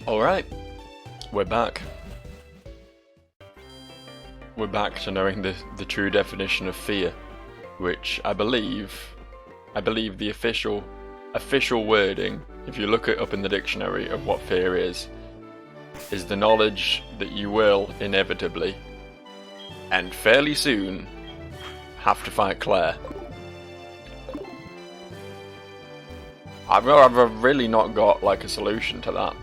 Alright, we're back. We're back to knowing the true definition of fear, which I believe the official wording, if you look it up in the dictionary of what fear is the knowledge that you will inevitably, and fairly soon, have to fight Claire. I've really not got like a solution to that.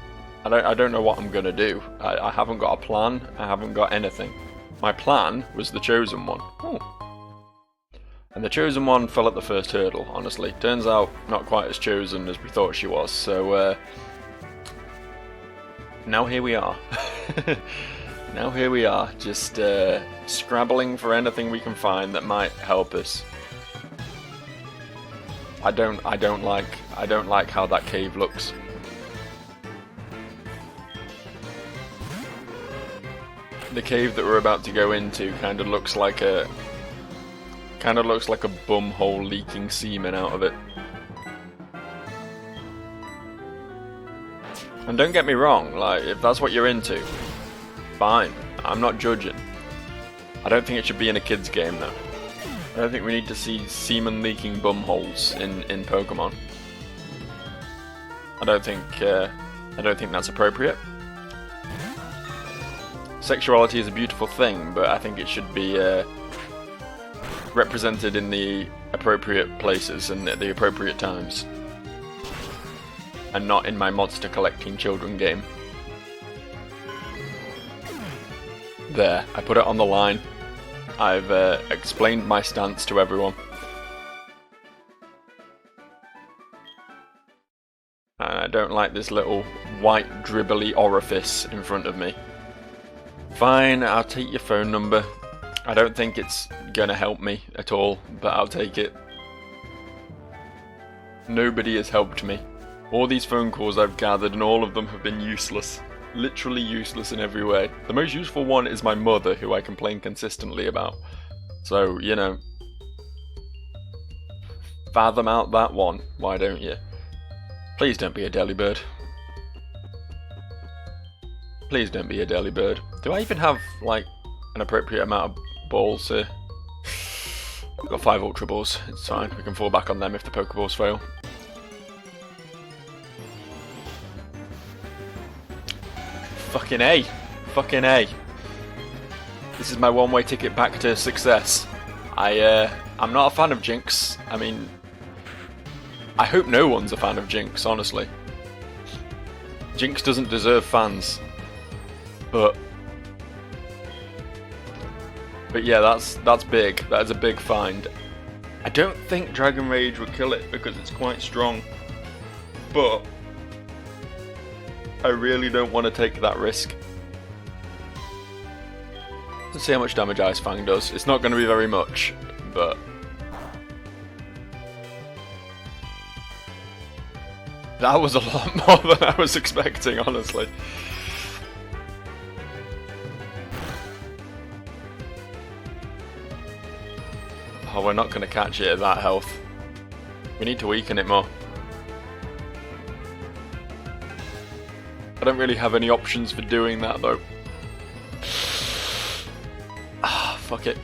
I don't know what I'm gonna do. I haven't got a plan. I haven't got anything. My plan was the chosen one. Oh. And the chosen one fell at the first hurdle, honestly. Turns out not quite as chosen as we thought she was, so now here we are. Now here we are, just scrabbling for anything we can find that might help us. I don't like how that cave looks. The cave that we're about to go into kind of looks like a bum hole leaking semen out of it. And don't get me wrong, like if that's what you're into, fine. I'm not judging. I don't think it should be in a kids game though. I don't think we need to see semen leaking bum holes in Pokemon. I don't think that's appropriate. Sexuality is a beautiful thing, but I think it should be represented in the appropriate places and at the appropriate times. And not in my monster collecting children game. There, I put it on the line. I've explained my stance to everyone. And I don't like this little white dribbly orifice in front of me. Fine, I'll take your phone number. I don't think it's gonna help me at all, but I'll take it. Nobody has helped me. All these phone calls I've gathered and all of them have been useless. Literally useless in every way. The most useful one is my mother, who I complain consistently about. So, you know, fathom out that one, why don't you? Please don't be a delibird. Please don't be a delibird. Do I even have, like, an appropriate amount of balls here? I've got 5 Ultra Balls, it's fine. We can fall back on them if the Pokeballs fail. Fucking A. Fucking A. This is my one-way ticket back to success. I'm not a fan of Jinx. I mean, I hope no one's a fan of Jinx, honestly. Jinx doesn't deserve fans. But yeah, that's big. That is a big find. I don't think Dragon Rage would kill it because it's quite strong. But I really don't want to take that risk. Let's see how much damage Ice Fang does. It's not going to be very much, but that was a lot more than I was expecting, honestly. Oh, we're not going to catch it at that health. We need to weaken it more. I don't really have any options for doing that though. Ah, fuck it.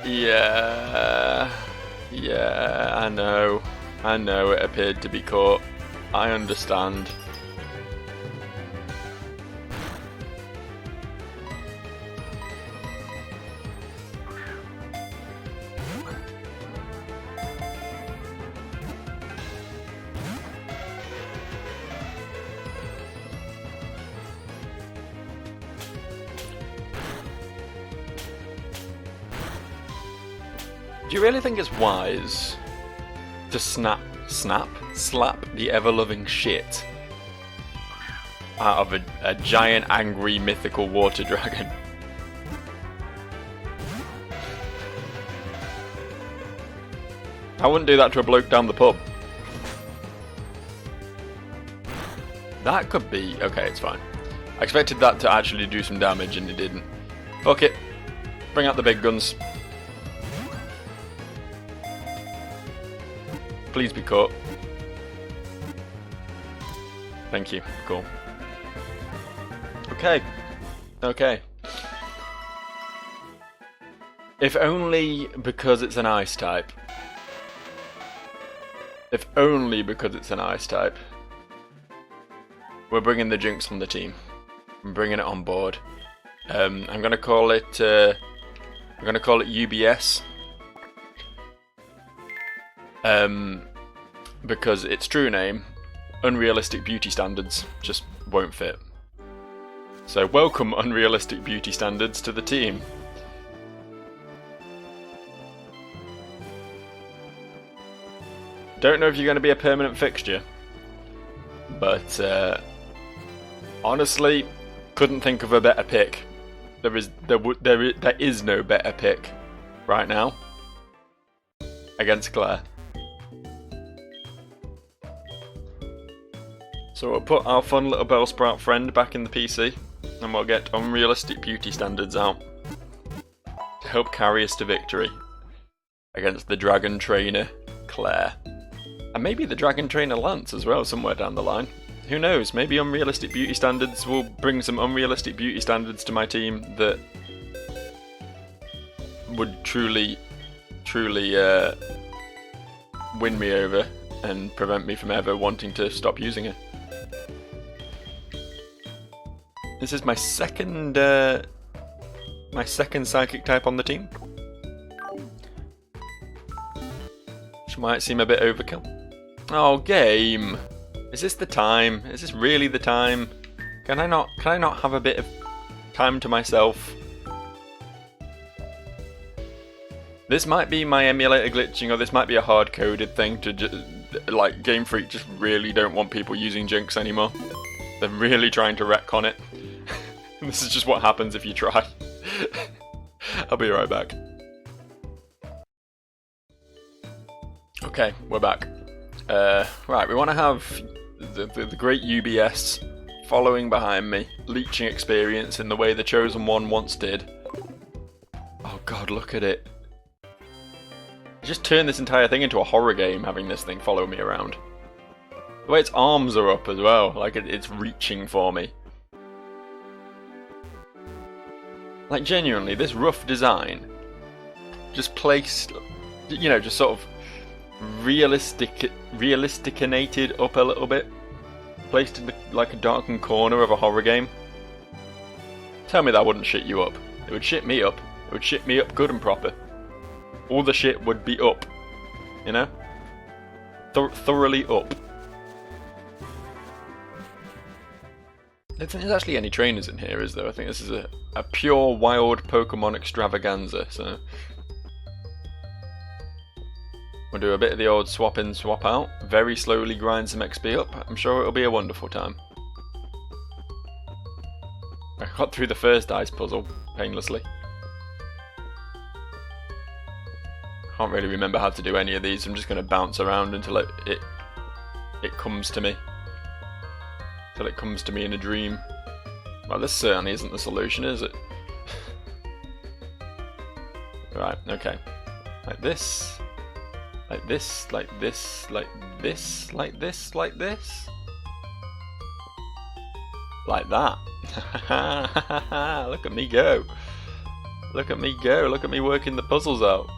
Yeah, I know it appeared to be caught. I understand. Do you really think it's wise to slap the ever-loving shit out of a giant, angry, mythical water dragon? I wouldn't do that to a bloke down the pub. That could be... okay, it's fine. I expected that to actually do some damage and it didn't. Fuck it. Bring out the big guns. Please be caught. Thank you. Cool. Okay. Okay. If only because it's an ice type. If only because it's an ice type. We're bringing the Jinx on the team. I'm bringing it on board. I'm gonna call it UBS. Because its true name, Unrealistic Beauty Standards, just won't fit. So welcome Unrealistic Beauty Standards to the team. Don't know if you're going to be a permanent fixture, but honestly, couldn't think of a better pick. There is no better pick right now against Claire. So we'll put our fun little Bellsprout friend back in the PC, and we'll get Unrealistic Beauty Standards out to help carry us to victory against the Dragon Trainer Claire. And maybe the Dragon Trainer Lance as well, somewhere down the line. Who knows, maybe Unrealistic Beauty Standards will bring some Unrealistic Beauty Standards to my team that would truly win me over and prevent me from ever wanting to stop using it. This is my second psychic type on the team, which might seem a bit overkill. Oh, game! Is this the time? Is this really the time? Can I not have a bit of time to myself? This might be my emulator glitching, or this might be a hard-coded thing to like Game Freak just really don't want people using Jinx anymore. They're really trying to retcon it. This is just what happens if you try. I'll be right back. Okay, we're back. Right, we want to have the great UBS following behind me, leeching experience in the way the Chosen One once did. Oh god, look at it. Just turn this entire thing into a horror game, having this thing follow me around. The way its arms are up as well, like it's reaching for me. Like genuinely, this rough design, just placed, you know, just sort of realisticinated up a little bit, placed in like a darkened corner of a horror game. Tell me that wouldn't shit you up. It would shit me up. It would shit me up good and proper. All the shit would be up, you know? Thoroughly up. I don't think there's actually any trainers in here, is there? I think this is a pure wild Pokemon extravaganza, so... We'll do a bit of the old swap in, swap out, very slowly grind some XP up. I'm sure it'll be a wonderful time. I got through the first ice puzzle painlessly. Can't really remember how to do any of these. I'm just going to bounce around until it comes to me. Till it comes to me in a dream. Well, this certainly isn't the solution, is it? Right, okay. Like this. Like this, like this, like this, like this, like this. Like that. Look at me go. Look at me go. Look at me working the puzzles out.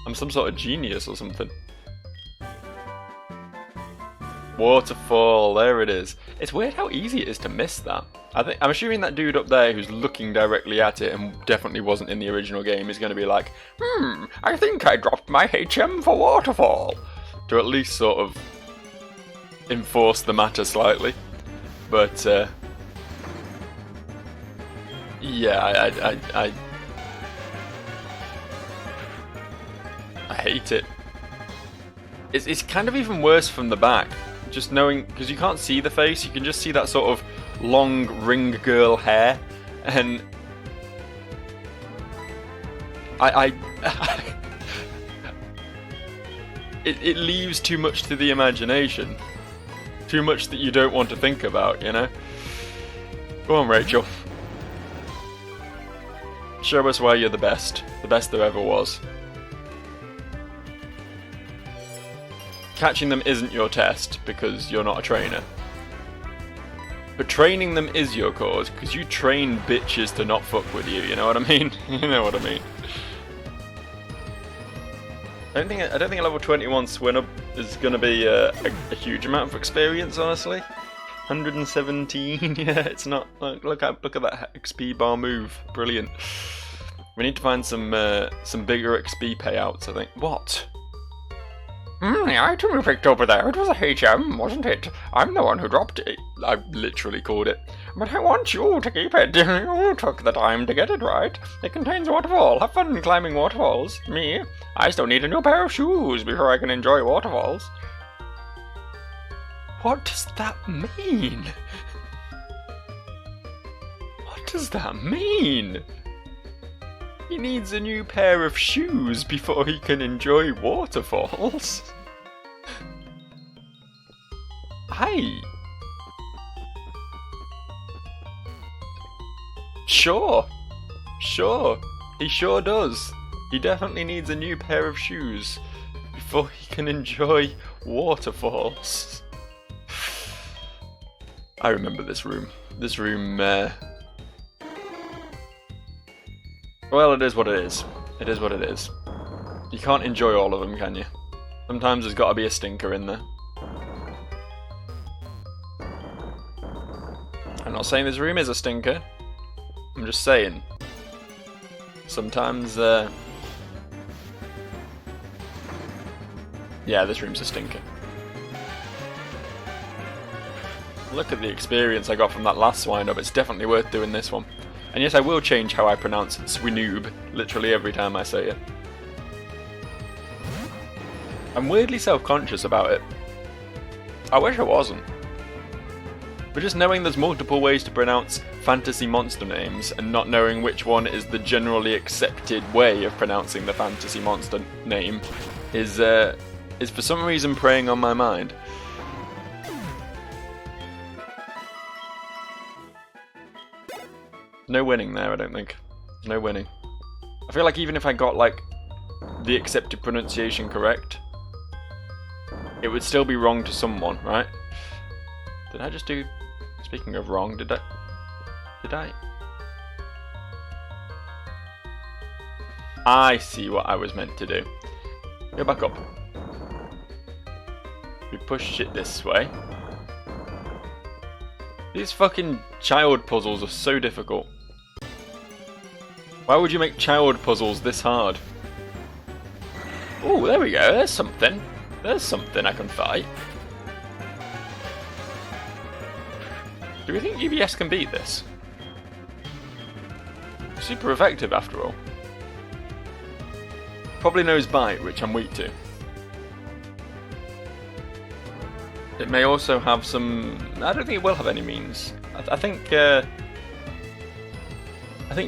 I'm some sort of genius or something. Waterfall, there it is. It's weird how easy it is to miss that. I'm assuming that dude up there who's looking directly at it and definitely wasn't in the original game is going to be like, I think I dropped my HM for Waterfall. To at least sort of enforce the matter slightly. But, yeah, I hate it. It's kind of even worse from the back. Just knowing, because you can't see the face, you can just see that sort of long ring girl hair, and it leaves too much to the imagination, too much that you don't want to think about, you know. Go on, Rachel. Show us why you're the best there ever was. Catching them isn't your test because you're not a trainer. But training them is your cause because you train bitches to not fuck with you, you know what I mean? You know what I mean. I don't think a level 21 Swinub is going to be a huge amount of experience, honestly. 117, yeah, it's not. Look at that XP bar move, brilliant. We need to find some bigger XP payouts, I think. What? The item you picked over there, it was a HM, wasn't it? I'm the one who dropped it. I literally called it. But I want you to keep it. You took the time to get it right. It contains waterfall. Have fun climbing waterfalls. Me? I still need a new pair of shoes before I can enjoy waterfalls. What does that mean? What does that mean? He needs a new pair of shoes before he can enjoy waterfalls. Sure, he sure does. He definitely needs a new pair of shoes before he can enjoy waterfalls. I remember this room. This room, well, it is what it is. It is what it is. You can't enjoy all of them, can you? Sometimes there's got to be a stinker in there. I'm not saying this room is a stinker. I'm just saying. Sometimes, yeah, this room's a stinker. Look at the experience I got from that last wind-up. It's definitely worth doing this one. And yes, I will change how I pronounce Swinoob literally every time I say it. I'm weirdly self-conscious about it. I wish I wasn't. But just knowing there's multiple ways to pronounce fantasy monster names and not knowing which one is the generally accepted way of pronouncing the fantasy monster name is for some reason preying on my mind. No winning there, I don't think. No winning. I feel like even if I got, like, the accepted pronunciation correct, it would still be wrong to someone, right? Did I just do... Speaking of wrong, did I... I see what I was meant to do. Go back up. We push it this way. These fucking child puzzles are so difficult. Why would you make child puzzles this hard? Oh, there we go. There's something. There's something I can fight. Do we think UBS can beat this? Super effective after all. Probably knows bite, which I'm weak to. It may also have some... I don't think it will have any means. I think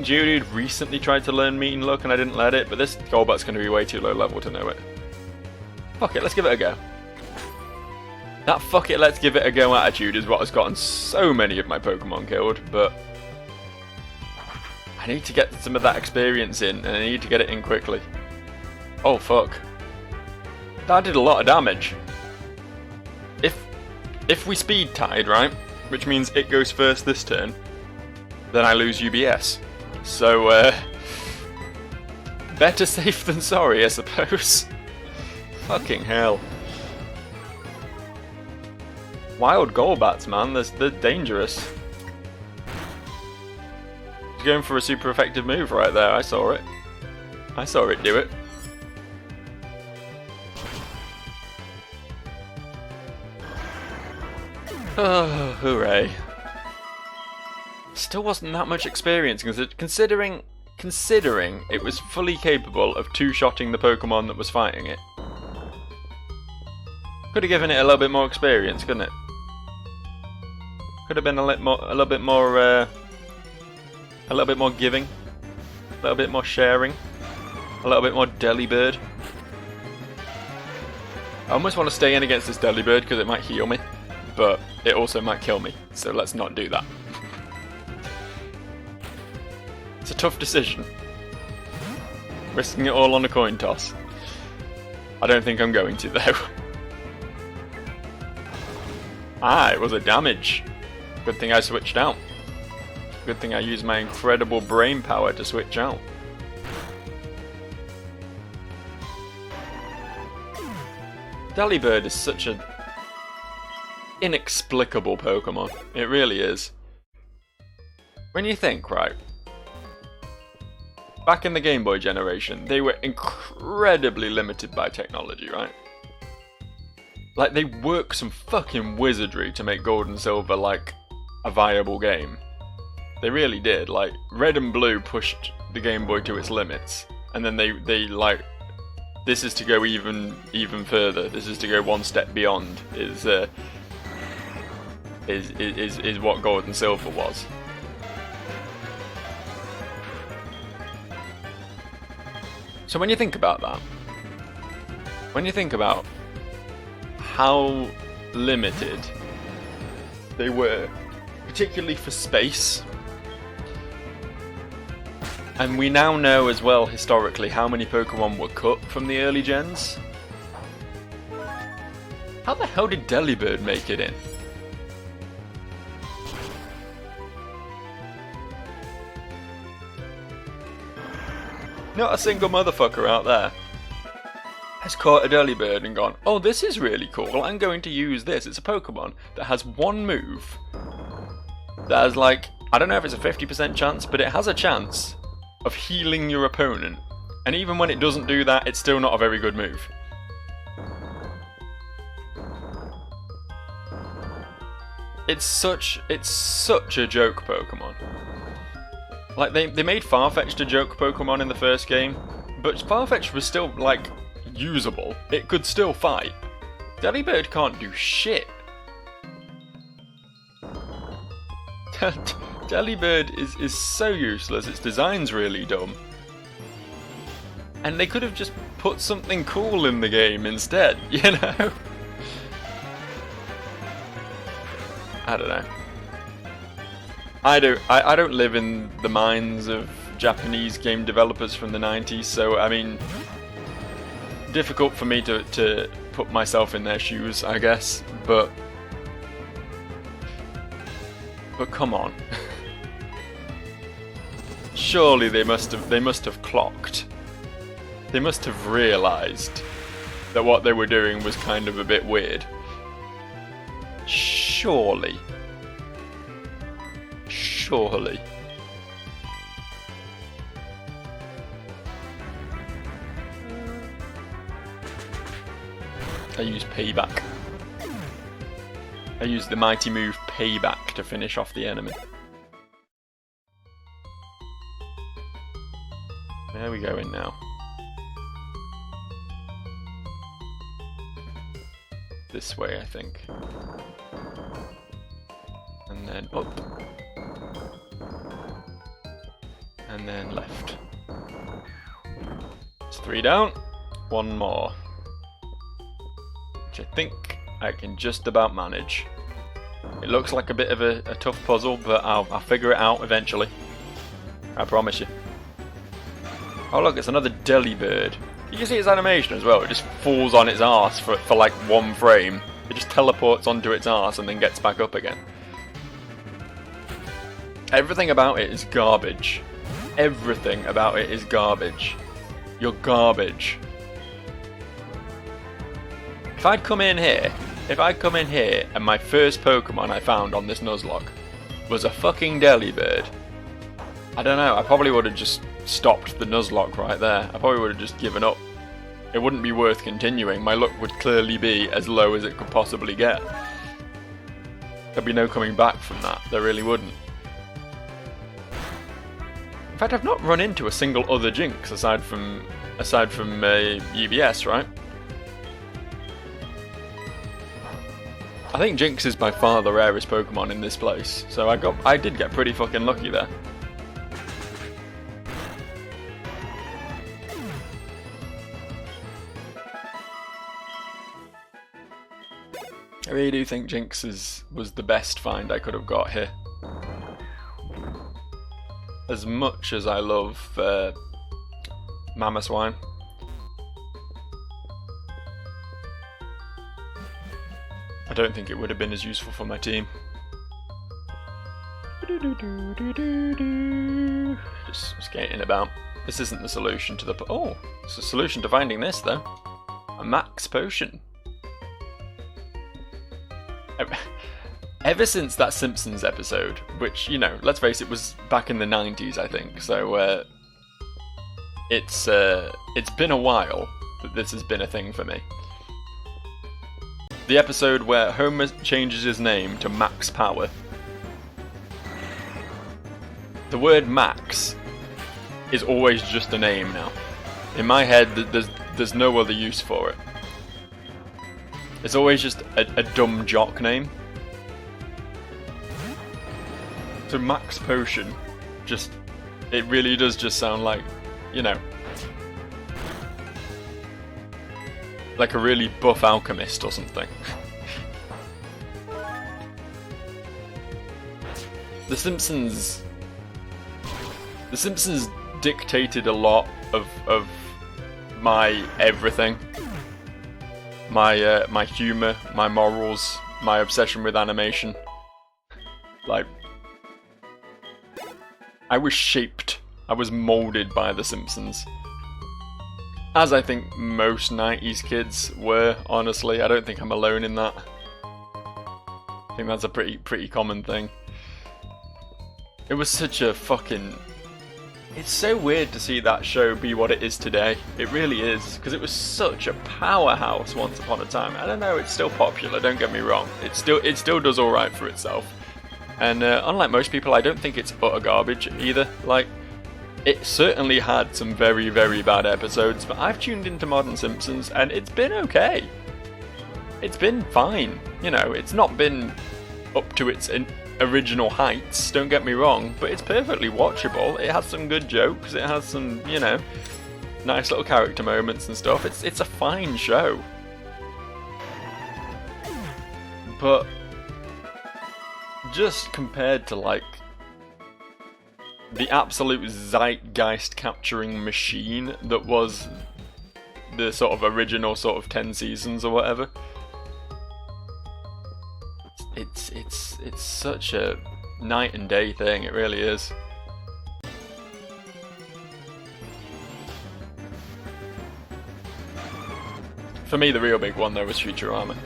Geodude recently tried to learn Mean Look and I didn't let it, but this Golbat's going to be way too low level to know it. Fuck it, let's give it a go. That fuck it, let's give it a go attitude is what has gotten so many of my Pokemon killed, but I need to get some of that experience in, and I need to get it in quickly. Oh fuck. That did a lot of damage. If we speed tied, right, which means it goes first this turn, then I lose UBS. So, better safe than sorry, I suppose. Fucking hell. Wild Golbats, man, they're dangerous. He's going for a super effective move right there, I saw it. I saw it do it. Oh, hooray. Still wasn't that much experience, considering it was fully capable of two-shotting the Pokemon that was fighting it. Could have given it a little bit more experience, couldn't it? Could have been a little bit more giving, a little bit more sharing, a little bit more Delibird. I almost want to stay in against this Delibird because it might heal me, but it also might kill me, so let's not do that. It's a tough decision. Risking it all on a coin toss. I don't think I'm going to, though. Ah, it was a damage. Good thing I switched out. Good thing I used my incredible brain power to switch out. Delibird is such a inexplicable Pokemon. It really is. When you think, right, back in the Game Boy generation, they were incredibly limited by technology, right? Like, they worked some fucking wizardry to make Gold and Silver, like, a viable game. They really did. Like, Red and Blue pushed the Game Boy to its limits, and then they like, this is to go even further. This is to go one step beyond. Is what Gold and Silver was. So when you think about that, when you think about how limited they were, particularly for space, and we now know as well historically how many Pokemon were cut from the early gens. How the hell did Delibird make it in? Not a single motherfucker out there has caught a Delibird and gone, oh, this is really cool, I'm going to use this. It's a Pokemon that has one move that has, like, I don't know if it's a 50% chance, but it has a chance of healing your opponent. And even when it doesn't do that, it's still not a very good move. It's such a joke Pokemon. Like, they made Farfetch'd a joke Pokemon in the first game, but Farfetch'd was still, like, usable. It could still fight. Delibird can't do shit. Delibird is so useless, its design's really dumb. And they could have just put something cool in the game instead, you know? I don't know. I don't live in the minds of Japanese game developers from the 90s, so I mean, difficult for me to put myself in their shoes, I guess, but come on. Surely they must have clocked. They must have realised that what they were doing was kind of a bit weird. Surely. Surely. I use Payback. I use the mighty move Payback to finish off the enemy. Where are we going now? This way, I think. And then up. And then left. It's 3 down. 1 more. Which I think I can just about manage. It looks like a bit of a tough puzzle, but I'll figure it out eventually. I promise you. Oh look, it's another Delibird. You can see its animation as well. It just falls on its arse for like 1 frame. It just teleports onto its arse and then gets back up again. Everything about it is garbage. Everything about it is garbage. You're garbage. If I'd come in here and my first Pokemon I found on this Nuzlocke was a fucking Delibird, I don't know, I probably would have just stopped the Nuzlocke right there. I probably would have just given up. It wouldn't be worth continuing. My luck would clearly be as low as it could possibly get. There'd be no coming back from that. There really wouldn't. In fact, I've not run into a single other Jinx aside from UBS, right? I think Jinx is by far the rarest Pokemon in this place, so I did get pretty fucking lucky there. I really do think Jinx was the best find I could have got here. As much as I love Mama Swine. I don't think it would have been as useful for my team. Just skating about. This isn't the solution to the... Oh, it's a solution to finding this, though. A max potion. Ever since that Simpsons episode, which, you know, let's face it, was back in the 90s, I think, so it's been a while that this has been a thing for me. The episode where Homer changes his name to Max Power. The word Max is always just a name now. In my head, there's no other use for it. It's always just a dumb jock name. So Max Potion, just, it really does just sound like, you know, like a really buff alchemist or something. The Simpsons dictated a lot of my everything. My humour, my morals, my obsession with animation. Like, I was shaped, I was moulded by The Simpsons. As I think most 90s kids were, honestly. I don't think I'm alone in that. I think that's a pretty common thing. It was such a fucking... It's so weird to see that show be what it is today. It really is, because it was such a powerhouse once upon a time. I don't know, it's still popular, don't get me wrong. It still does alright for itself. And unlike most people, I don't think it's utter garbage either. Like, it certainly had some very, very bad episodes, but I've tuned into Modern Simpsons and it's been okay. It's been fine. You know, it's not been up to its original heights, don't get me wrong, but it's perfectly watchable. It has some good jokes, it has some, you know, nice little character moments and stuff. It's a fine show. But just compared to, like, the absolute zeitgeist capturing machine that was the sort of original sort of 10 seasons or whatever, it's such a night and day thing, it really is. For me, the real big one though was Futurama.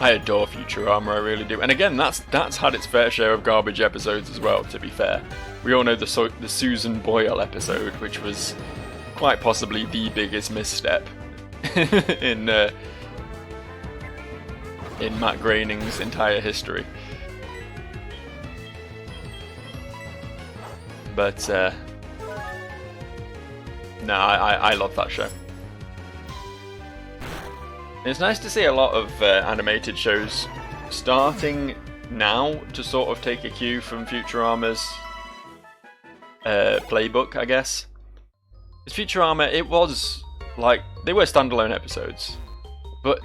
I adore Futurama, I really do. And again, that's had its fair share of garbage episodes as well, to be fair. We all know the Susan Boyle episode, which was quite possibly the biggest misstep in Matt Groening's entire history. But, no, I love that show. It's nice to see a lot of animated shows starting now to sort of take a cue from Futurama's playbook, I guess. Because Futurama, it was like, they were standalone episodes, but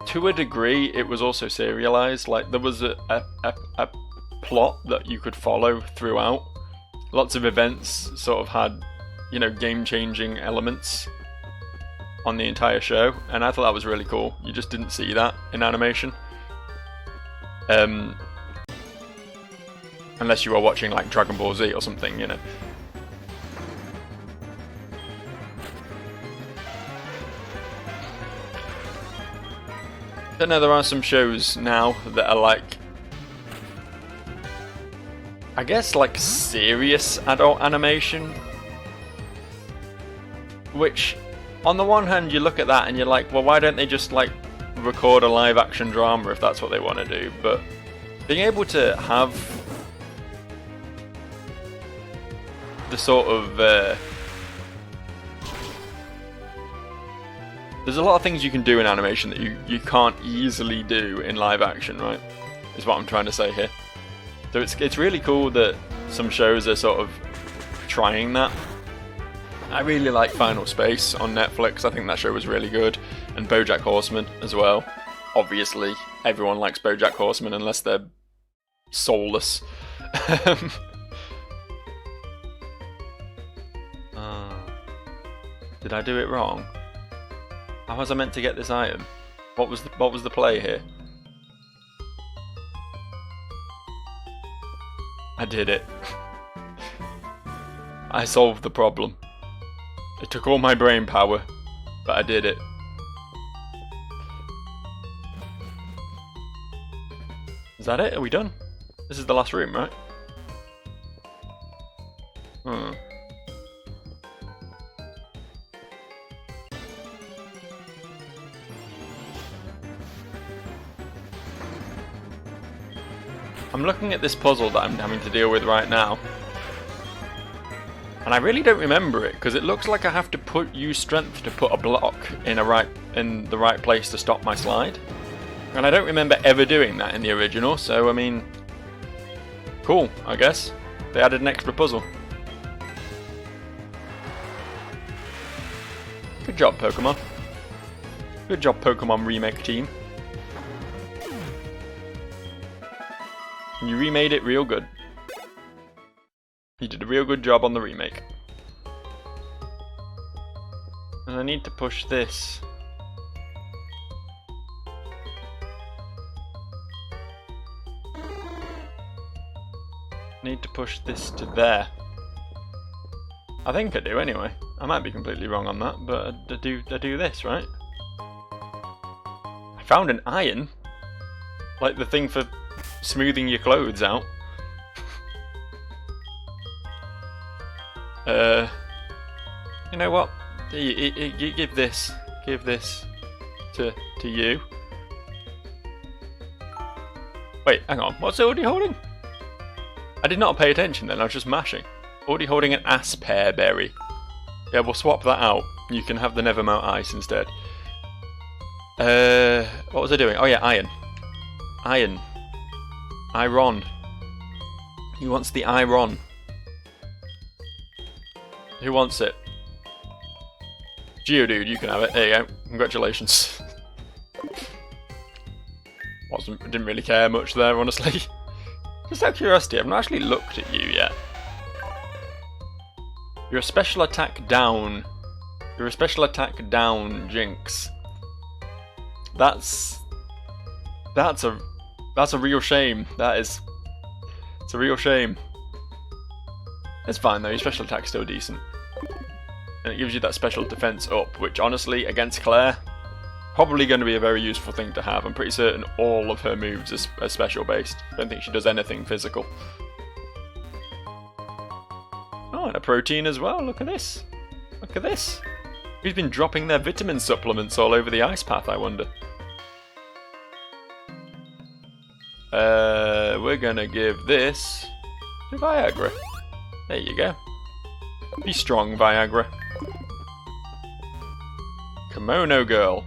to a degree it was also serialized. Like, there was a plot that you could follow throughout. Lots of events sort of had, you know, game-changing elements on the entire show, and I thought that was really cool. You just didn't see that in animation. Unless you were watching like Dragon Ball Z or something, you know. But no, there are some shows now that are like, I guess, like serious adult animation, which, on the one hand, you look at that and you're like, well, why don't they just, like, record a live-action drama if that's what they want to do? But being able to have the sort of... there's a lot of things you can do in animation that you can't easily do in live-action, right? Is what I'm trying to say here. So it's really cool that some shows are sort of trying that. I really like Final Space on Netflix. I think that show was really good. And BoJack Horseman as well. Obviously, everyone likes BoJack Horseman unless they're soulless. Did I do it wrong? How was I meant to get this item? What was the play here? I did it. I solved the problem. It took all my brain power, but I did it. Is that it? Are we done? This is the last room, right? I'm looking at this puzzle that I'm having to deal with right now, and I really don't remember it because it looks like I have to use strength to put a block in the right place to stop my slide, and I don't remember ever doing that in the original. So I mean, cool. I guess they added an extra puzzle. Good job, Pokemon. Good job, Pokemon Remake team. You remade it real good. You did a real good job on the remake. And I need to push this. Need to push this to there. I think I do anyway. I might be completely wrong on that, but I do this, right? I found an iron. Like the thing for smoothing your clothes out. You know what? You give this to you. Wait, hang on. What's it already holding? I did not pay attention then. I was just mashing. Already holding an Aspear berry. Yeah, we'll swap that out. You can have the Nevermount Ice instead. What was I doing? Oh yeah, iron. Iron. Iron. Who wants the iron? Who wants it? Geodude, you can have it. There you go. Congratulations. Didn't really care much there, honestly. Just out of curiosity, I've not actually looked at you yet. You're a special attack down. You're a special attack down, Jinx. That's a real shame. It's a real shame. It's fine though, your special attack's still decent. And it gives you that special defense up, which honestly, against Claire, probably going to be a very useful thing to have. I'm pretty certain all of her moves are special based. I don't think she does anything physical. Oh, and a protein as well, look at this. Look at this. Who's been dropping their vitamin supplements all over the ice path, I wonder? We're gonna give this to Viagra. There you go. Be strong, Viagra. Kimono Girl.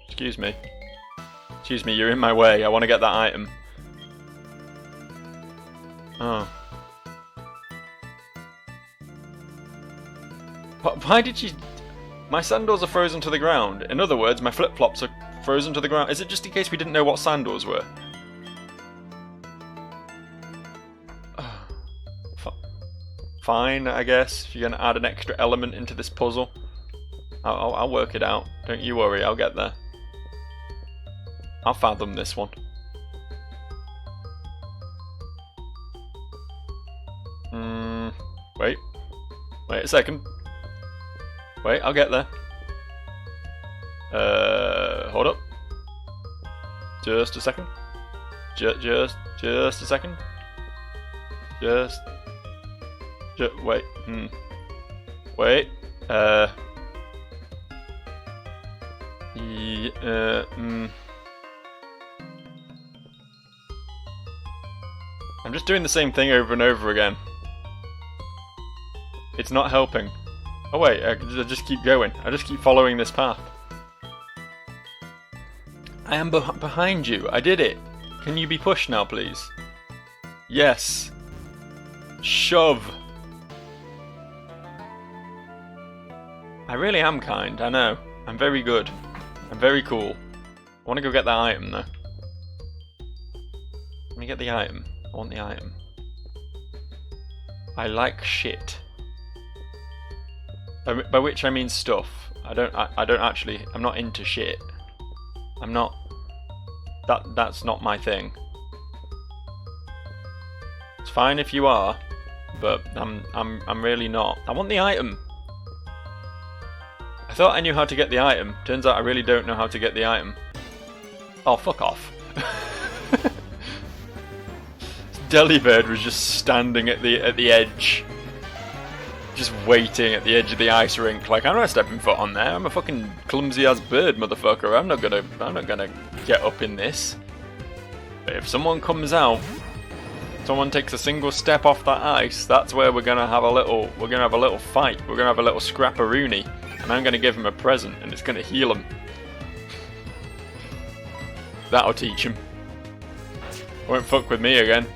Excuse me. Excuse me, you're in my way. I want to get that item. Oh. Why did you... My sandals are frozen to the ground. In other words, my flip-flops are frozen to the ground. Is it just in case we didn't know what sandals were? Fine, I guess. If you're going to add an extra element into this puzzle. I'll work it out. Don't you worry, I'll get there. I'll fathom this one. Wait. Wait a second. Wait, I'll get there. Hold up. Just a second. Just a second. Wait. Wait. I'm just doing the same thing over and over again. It's not helping. Oh wait, I just keep going. I just keep following this path. I am behind you. I did it. Can you be pushed now, please? Yes. Shove. I really am kind, I know. I'm very good. I'm very cool. I want to go get that item though. Let me get the item. I want the item. I like shit. By which I mean stuff. I don't actually, I'm not into shit. I'm not, that's not my thing. It's fine if you are, but I'm really not. I want the item. I thought I knew how to get the item. Turns out I really don't know how to get the item. Oh, fuck off. Delibird was just standing at the edge. Just waiting at the edge of the ice rink, like, I'm not stepping foot on there. I'm a fucking clumsy ass bird, motherfucker. I'm not gonna get up in this. But if someone comes out, someone takes a single step off that ice, that's where we're gonna have a little fight. We're gonna have a little scrapperoony, and I'm gonna give him a present, and it's gonna heal him. That'll teach him. Won't fuck with me again.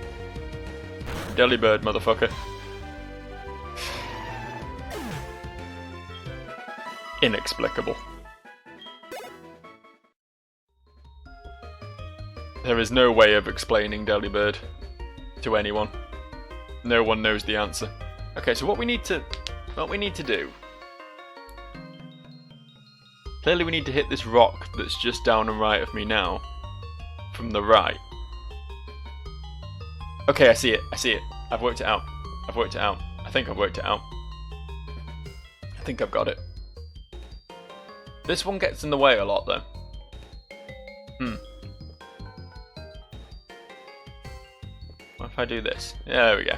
Delibird, motherfucker. Inexplicable. There is no way of explaining Delibird to anyone. No one knows the answer. Okay, so what we need to do. Clearly we need to hit this rock that's just down and right of me now. From the right. Okay, I see it. I've worked it out. I think I've worked it out. I think I've got it. This one gets in the way a lot, though. What if I do this? There we go.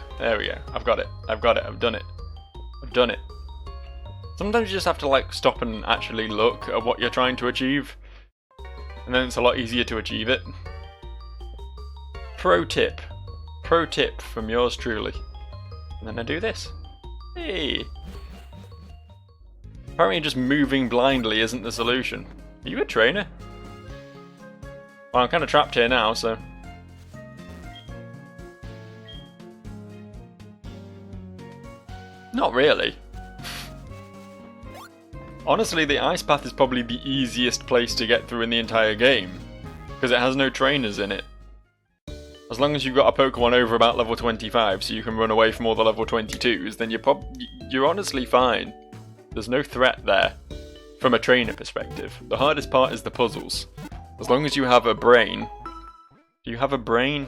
I've got it. I've done it. Sometimes you just have to, like, stop and actually look at what you're trying to achieve. And then it's a lot easier to achieve it. Pro tip from yours truly. And then I do this. Hey! Apparently just moving blindly isn't the solution. Are you a trainer? Well, I'm kind of trapped here now, so... Not really. Honestly, the ice path is probably the easiest place to get through in the entire game, because it has no trainers in it. As long as you've got a Pokemon over about level 25, so you can run away from all the level 22s, then you're honestly fine. There's no threat there, from a trainer perspective. The hardest part is the puzzles. As long as you have a brain. Do you have a brain?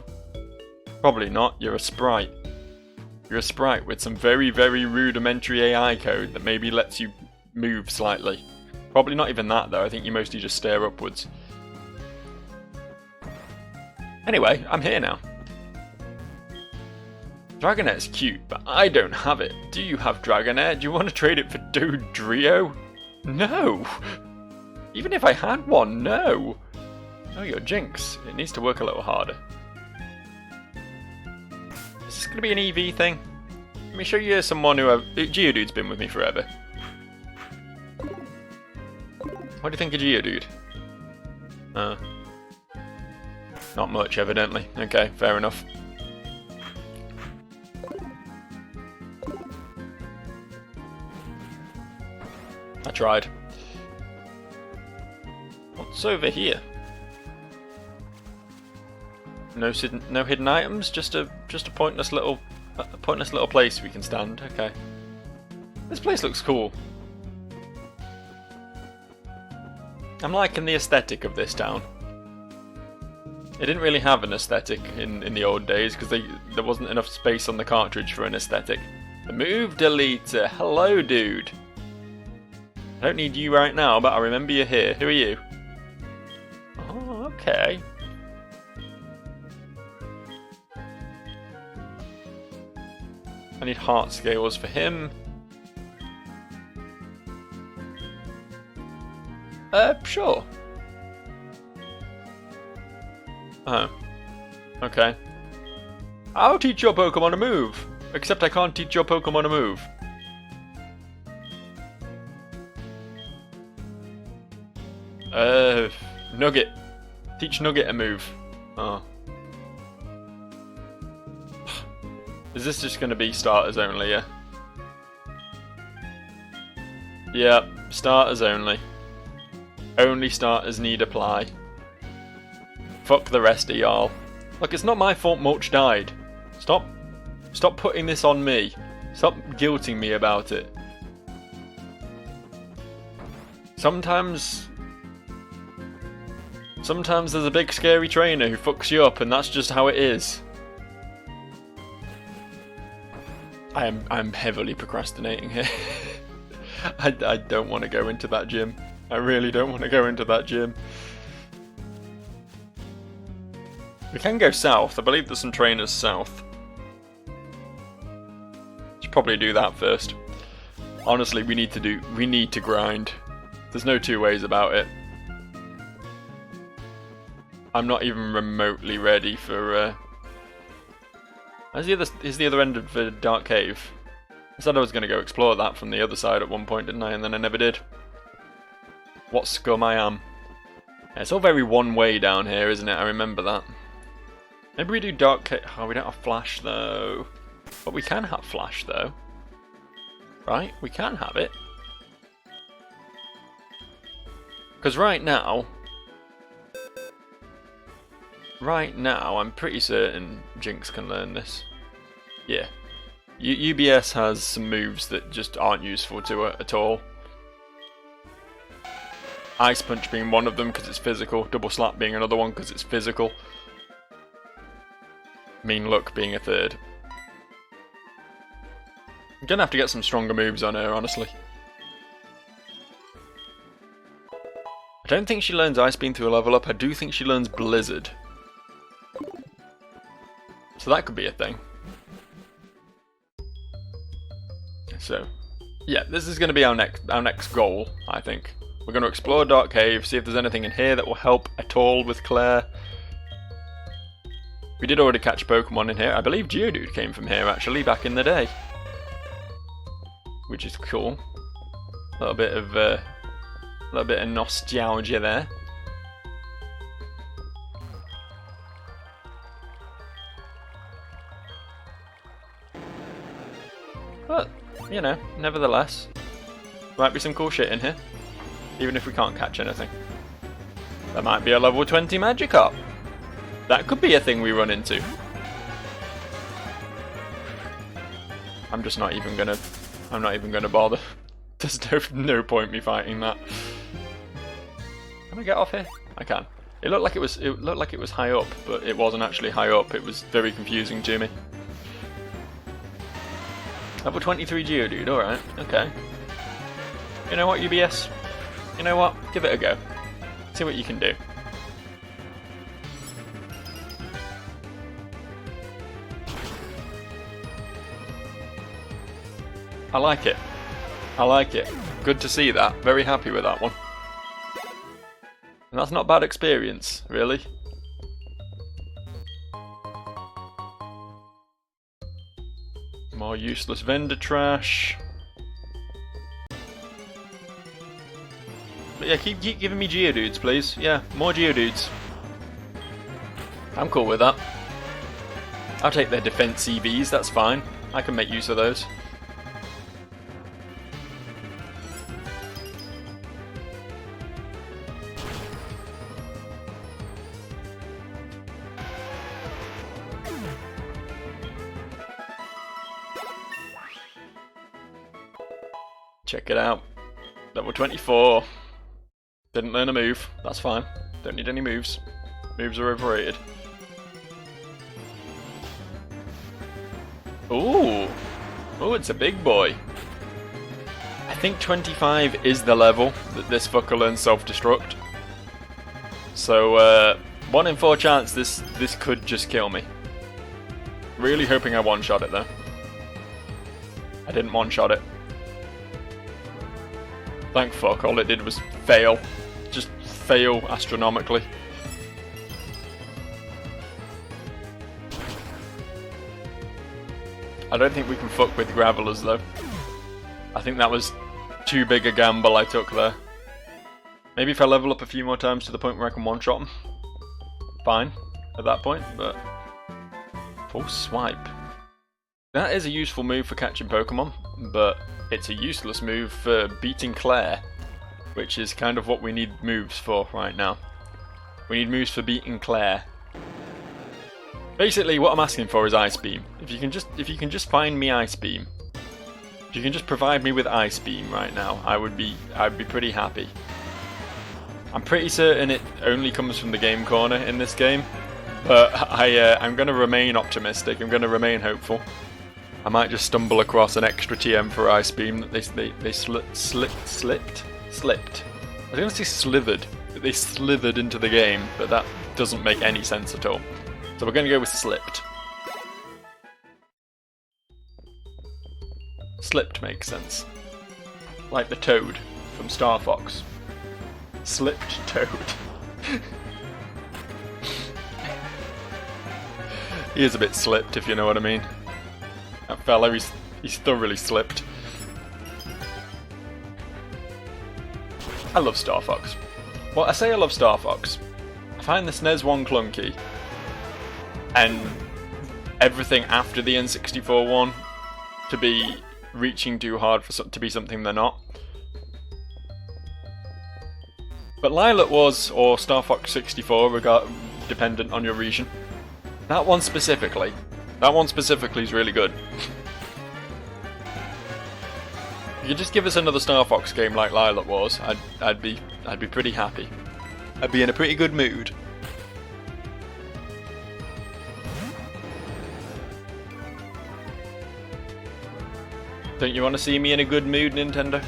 Probably not, you're a sprite. You're a sprite with some very, very rudimentary AI code that maybe lets you move slightly. Probably not even that though, I think you mostly just stare upwards. Anyway, I'm here now. Dragonaire's cute, but I don't have it. Do you have Dragonair? Do you want to trade it for Dodrio? No! Even if I had one, no! Oh, you're Jinx. It needs to work a little harder. Is this going to be an EV thing? Let me show you someone who Geodude's been with me forever. What do you think of Geodude? Not much, evidently. Okay, fair enough. I tried. What's over here? No hidden items. Just a pointless little place we can stand. Okay. This place looks cool. I'm liking the aesthetic of this town. It didn't really have an aesthetic in the old days because there wasn't enough space on the cartridge for an aesthetic. The move deleter. Hello, dude. I don't need you right now, but I remember you're here. Who are you? Oh, okay. I need heart scales for him. Sure. Oh. Okay. I'll teach your Pokemon to move. Except I can't teach your Pokemon to move. Nugget. Teach Nugget to move. Oh. Is this just going to be starters only, yeah? Yep, starters only. Only starters need apply. Fuck the rest of y'all. Look, it's not my fault Mulch died. Stop putting this on me. Stop guilting me about it. Sometimes there's a big scary trainer who fucks you up, and that's just how it is. I'm heavily procrastinating here. I don't want to go into that gym. I really don't want to go into that gym. We can go south. I believe there's some trainers south. Should probably do that first. Honestly, we need to grind. There's no two ways about it. I'm not even remotely ready for Is the other end of the dark cave? I said I was going to go explore that from the other side at one point, didn't I? And then I never did. What scum I am. Yeah, it's all very one way down here, isn't it? I remember that. Maybe we do dark cave. Oh, we don't have flash though. But we can have flash though. Right? We can have it. Because right now, I'm pretty certain Jinx can learn this. Yeah. UBS has some moves that just aren't useful to her at all. Ice Punch being one of them because it's physical. Double Slap being another one because it's physical. Mean Look being a third. I'm gonna have to get some stronger moves on her, honestly. I don't think she learns Ice Beam through a level up. I do think she learns Blizzard. So that could be a thing. So, yeah, this is going to be our next goal, I think. We're going to explore Dark Cave, see if there's anything in here that will help at all with Claire. We did already catch Pokemon in here. I believe Geodude came from here, actually, back in the day. Which is cool. A little bit of nostalgia there. But, you know, nevertheless, might be some cool shit in here, even if we can't catch anything. There might be a level 20 Magikarp. That could be a thing we run into. I'm not even gonna bother. There's no point me fighting that. Can I get off here? I can. It looked like it was high up, but it wasn't actually high up. It was very confusing to me. Level 23 Geodude, alright, okay. You know what, UBS? You know what? Give it a go. See what you can do. I like it. I like it. Good to see that. Very happy with that one. And that's not bad experience, really. More useless vendor trash. But yeah, keep giving me Geodudes, please. Yeah, more Geodudes. I'm cool with that. I'll take their defense EVs, that's fine. I can make use of those. Check it out. Level 24. Didn't learn a move. That's fine. Don't need any moves. Moves are overrated. Ooh. Oh, it's a big boy. I think 25 is the level that this fucker learns self-destruct. So, 1 in 4 chance this could just kill me. Really hoping I one-shot it though. I didn't one-shot it. Thank fuck, all it did was fail. Just fail astronomically. I don't think we can fuck with Gravelers though. I think that was too big a gamble I took there. Maybe if I level up a few more times to the point where I can one-shot them. Fine, at that point, but... Full swipe. That is a useful move for catching Pokemon, but it's a useless move for beating Claire, which is kind of what we need moves for right now. We need moves for beating Claire. Basically, what I'm asking for is Ice Beam. If you can just find me Ice Beam, If you can just provide me with Ice Beam right now, I'd be pretty happy. I'm pretty certain it only comes from the game corner in this game, but I'm going to remain optimistic. I'm going to remain hopeful. I might just stumble across an extra TM for Ice Beam that they slipped. I was going to say slithered. They slithered into the game, but that doesn't make any sense at all. So we're going to go with slipped. Slipped makes sense. Like the toad from Star Fox. Slipped toad. He is a bit slipped, if you know what I mean. That fella, he's thoroughly slipped. I love Star Fox. Well, I say I love Star Fox. I find the SNES one clunky, and everything after the N64 one to be reaching too hard to be something they're not. But Lilac Wars, or Star Fox 64, dependent on your region. That one specifically is really good. If you could just give us another Star Fox game like Lilac Wars, I'd be pretty happy. I'd be in a pretty good mood. Don't you want to see me in a good mood, Nintendo?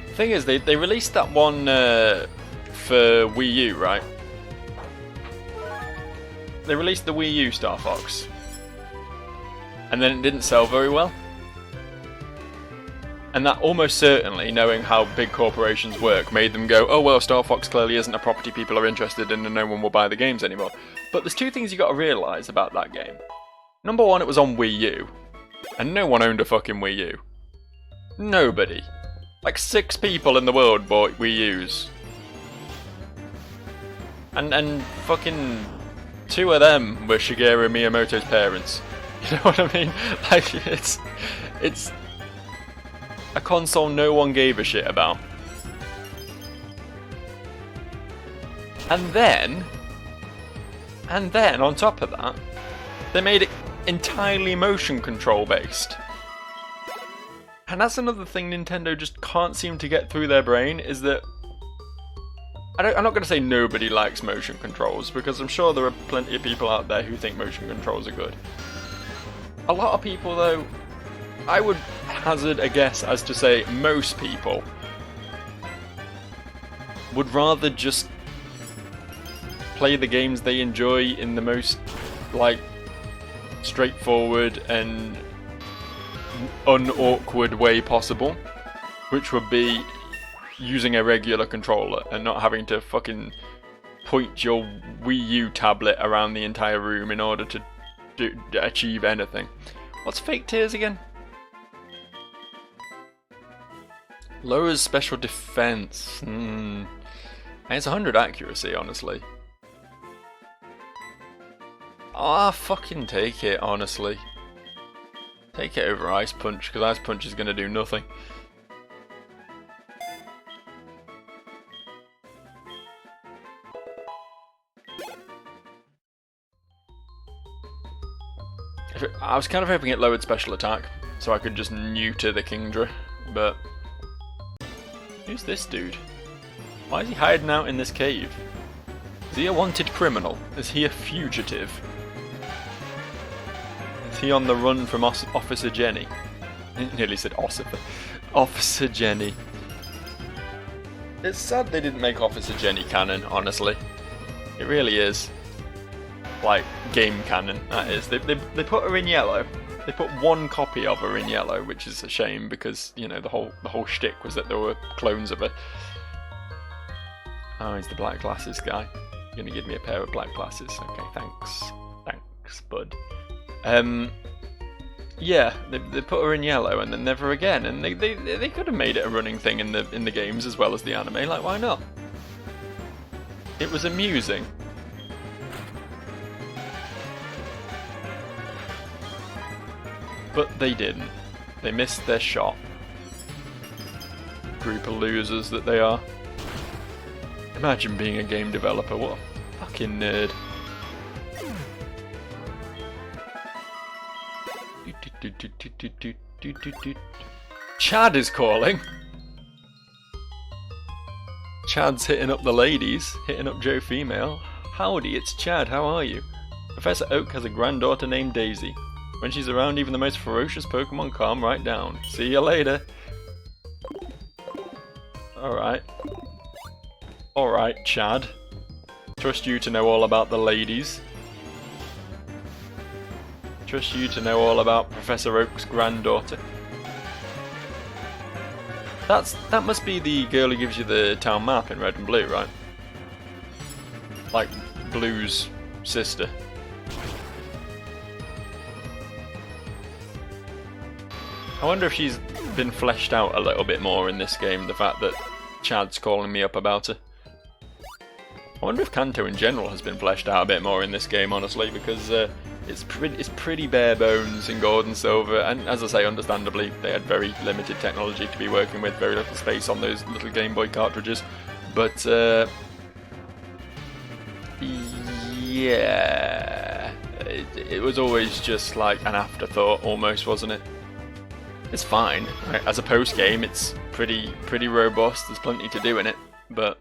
The thing is, they released that one for Wii U, right? They released the Wii U Star Fox, and then it didn't sell very well. And that almost certainly, knowing how big corporations work, made them go, oh well, Star Fox clearly isn't a property people are interested in and no one will buy the games anymore. But there's two things you got to realise about that game. Number one, it was on Wii U, and no one owned a fucking Wii U. Nobody. Like 6 people in the world bought Wii U's. And fucking 2 of them were Shigeru Miyamoto's parents. You know what I mean? Like, it's a console no one gave a shit about. And then, on top of that, they made it entirely motion control based. And that's another thing Nintendo just can't seem to get through their brain, is that I'm not going to say nobody likes motion controls, because I'm sure there are plenty of people out there who think motion controls are good. A lot of people, though, I would hazard a guess as to say most people would rather just play the games they enjoy in the most, like, straightforward and unawkward way possible, which would be using a regular controller and not having to fucking point your Wii U tablet around the entire room in order to achieve anything. What's Fake Tears again? Lowers special defense. It's 100 accuracy, honestly. Ah, fucking take it, honestly. Take it over Ice Punch, because Ice Punch is going to do nothing. I was kind of hoping it lowered special attack, so I could just neuter the Kingdra, but... Who's this dude? Why is he hiding out in this cave? Is he a wanted criminal? Is he a fugitive? Is he on the run from Officer Jenny? I nearly said Ossifer. Officer Jenny. It's sad they didn't make Officer Jenny canon, honestly. It really is. Like, game canon, that is. They put her in yellow. They put one copy of her in yellow, which is a shame because, you know, the whole shtick was that there were clones of her. Oh, he's the black glasses guy. You're gonna give me a pair of black glasses. Okay, thanks. Thanks, bud. Yeah, they put her in yellow and then never again. And they could have made it a running thing in the games as well as the anime. Like, why not? It was amusing. But they didn't. They missed their shot. Group of losers that they are. Imagine being a game developer. What a fucking nerd. Chad is calling. Chad's hitting up the ladies, hitting up Joe Female. Howdy, it's Chad, how are you? Professor Oak has a granddaughter named Daisy. When she's around, even the most ferocious Pokemon calm right down. See you later. Alright. Alright, Chad. Trust you to know all about the ladies. Trust you to know all about Professor Oak's granddaughter. That must be the girl who gives you the town map in red and blue, right? Like Blue's sister. I wonder if she's been fleshed out a little bit more in this game, the fact that Chad's calling me up about her. I wonder if Kanto in general has been fleshed out a bit more in this game, honestly, because it's pretty bare bones in Gold and Silver, and as I say, understandably, they had very limited technology to be working with, very little space on those little Game Boy cartridges, but yeah, it was always just like an afterthought almost, wasn't it? It's fine. Right? As a post game, it's pretty robust. There's plenty to do in it, but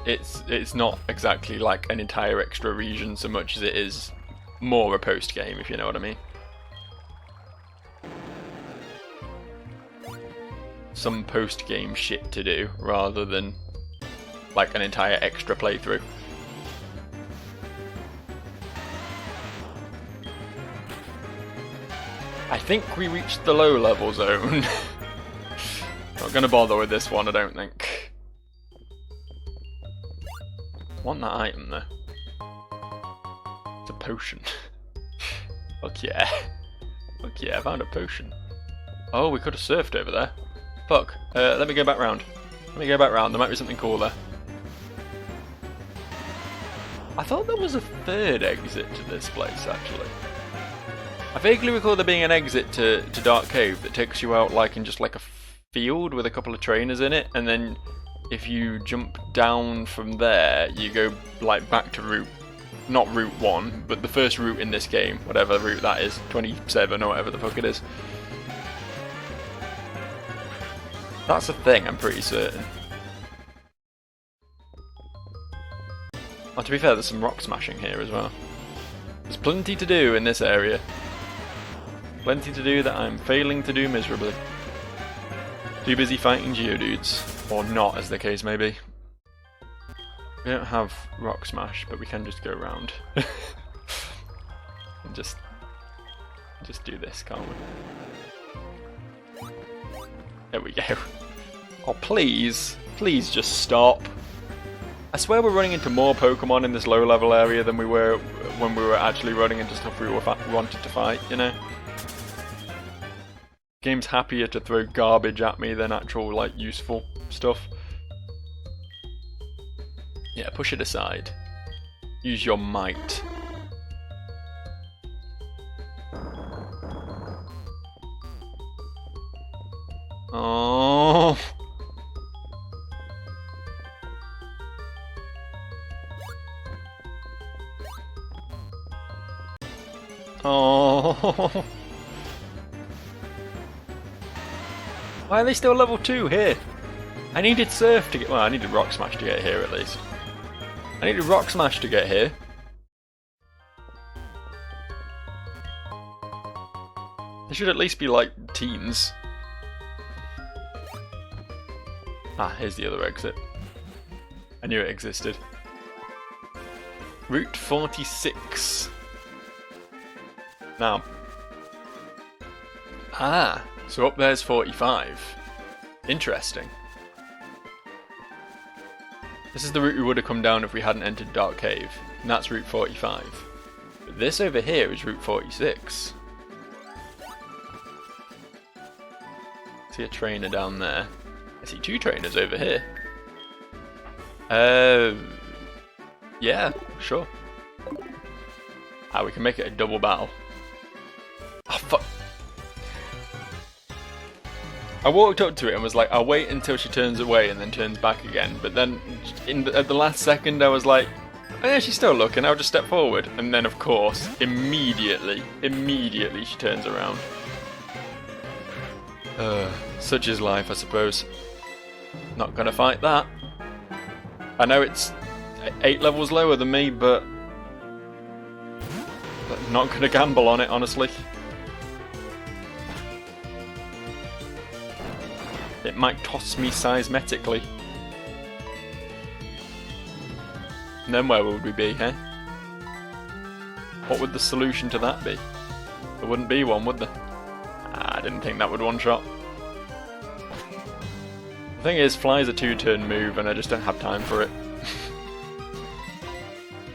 it's not exactly like an entire extra region so much as it is more a post game, if you know what I mean. Some post game shit to do rather than like an entire extra playthrough. I think we reached the low level zone. Not gonna bother with this one, I don't think. Want that item though. It's a potion. Fuck yeah. Fuck yeah, I found a potion. Oh, we could have surfed over there. Fuck. Let me go back round. Let me go back round, there might be something cool there. I thought there was a third exit to this place, actually. I vaguely recall there being an exit to Dark Cave that takes you out like in just like a field with a couple of trainers in it, and then if you jump down from there, you go like back to not Route 1, but the first route in this game, whatever route that is, 27 or whatever the fuck it is. That's a thing, I'm pretty certain. Oh, to be fair, there's some rock smashing here as well. There's plenty to do in this area. Plenty to do that I'm failing to do miserably. Too busy fighting Geodudes. Or not, as the case may be. We don't have Rock Smash, but we can just go around. And just do this, can't we? There we go. Oh, please. Please just stop. I swear we're running into more Pokemon in this low level area than we were when we were actually running into stuff we wanted to fight, you know? Game's happier to throw garbage at me than actual, like, useful stuff. Yeah, push it aside. Use your might. Oh. Oh. Why are they still level 2 here? I needed Surf to get... Well, I needed Rock Smash to get here at least. I needed Rock Smash to get here. They should at least be like teens. Ah, here's the other exit. I knew it existed. Route 46. Now. Ah, so up there's 45. Interesting. This is the route we would have come down if we hadn't entered Dark Cave, and that's Route 45. But this over here is Route 46. I see a trainer down there. I see 2 trainers over here. Yeah, sure. Ah, we can make it a double battle. Oh, fuck. I walked up to it and was like, I'll wait until she turns away and then turns back again. But then, at the last second, I was like, Oh yeah, she's still looking. I'll just step forward. And then, of course, immediately she turns around. Such is life, I suppose. Not gonna fight that. I know it's 8 levels lower than me, but not gonna gamble on it, honestly. It might toss me seismetically. And then where would we be, eh? What would the solution to that be? There wouldn't be one, would there? I didn't think that would one-shot. The thing is, Fly's a 2-turn move and I just don't have time for it.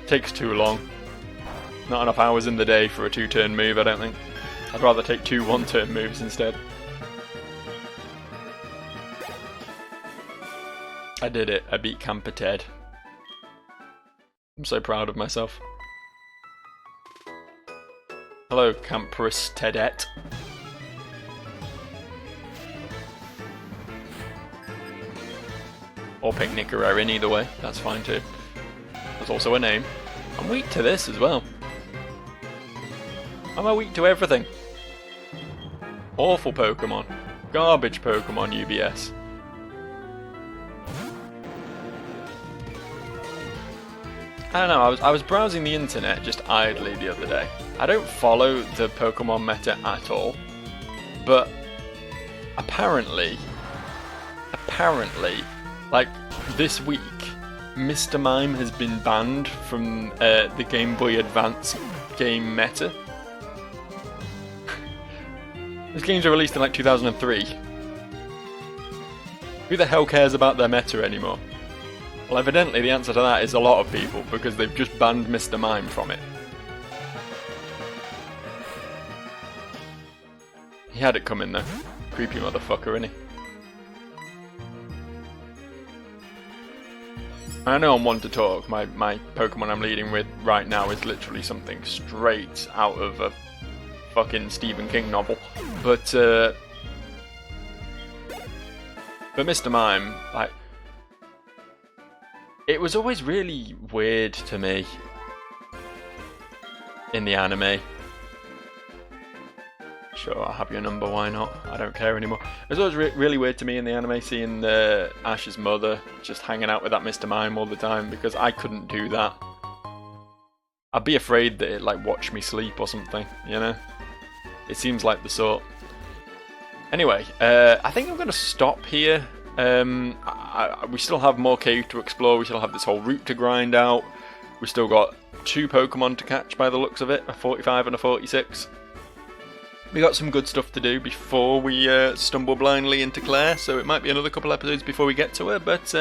Takes too long. Not enough hours in the day for a 2-turn move, I don't think. I'd rather take 2 1-turn moves instead. I did it. I beat Camper Ted. I'm so proud of myself. Hello, Camperus Tedette. Or Picnic or Erin, either way. That's fine too. There's also a name. I'm weak to this as well. Am I weak to everything? Awful Pokemon. Garbage Pokemon, UBS. I don't know, I was browsing the internet just idly the other day. I don't follow the Pokemon meta at all, but apparently, like this week, Mr. Mime has been banned from the Game Boy Advance game meta. These games were released in like 2003. Who the hell cares about their meta anymore? Well, evidently the answer to that is a lot of people, because they've just banned Mr. Mime from it. He had it coming though. Creepy motherfucker, innit? I know I'm one to talk. My Pokemon I'm leading with right now is literally something straight out of a fucking Stephen King novel. But Mr. Mime, like, it was always really weird to me in the anime. Sure, I'll have your number, why not? I don't care anymore. It was always really weird to me in the anime seeing Ash's mother just hanging out with that Mr. Mime all the time, because I couldn't do that. I'd be afraid that it like watched me sleep or something, you know? It seems like the sort. Anyway, I think I'm going to stop here. We still have more cave to explore, we still have this whole route to grind out. We still got 2 Pokemon to catch by the looks of it, a 45 and a 46. We got some good stuff to do before we stumble blindly into Claire, so it might be another couple episodes before we get to her, but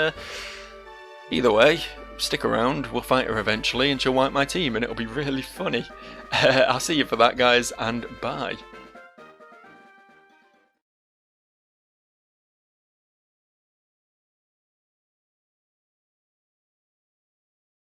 either way, stick around, we'll fight her eventually and she'll wipe my team and it'll be really funny. I'll see you for that, guys, and bye.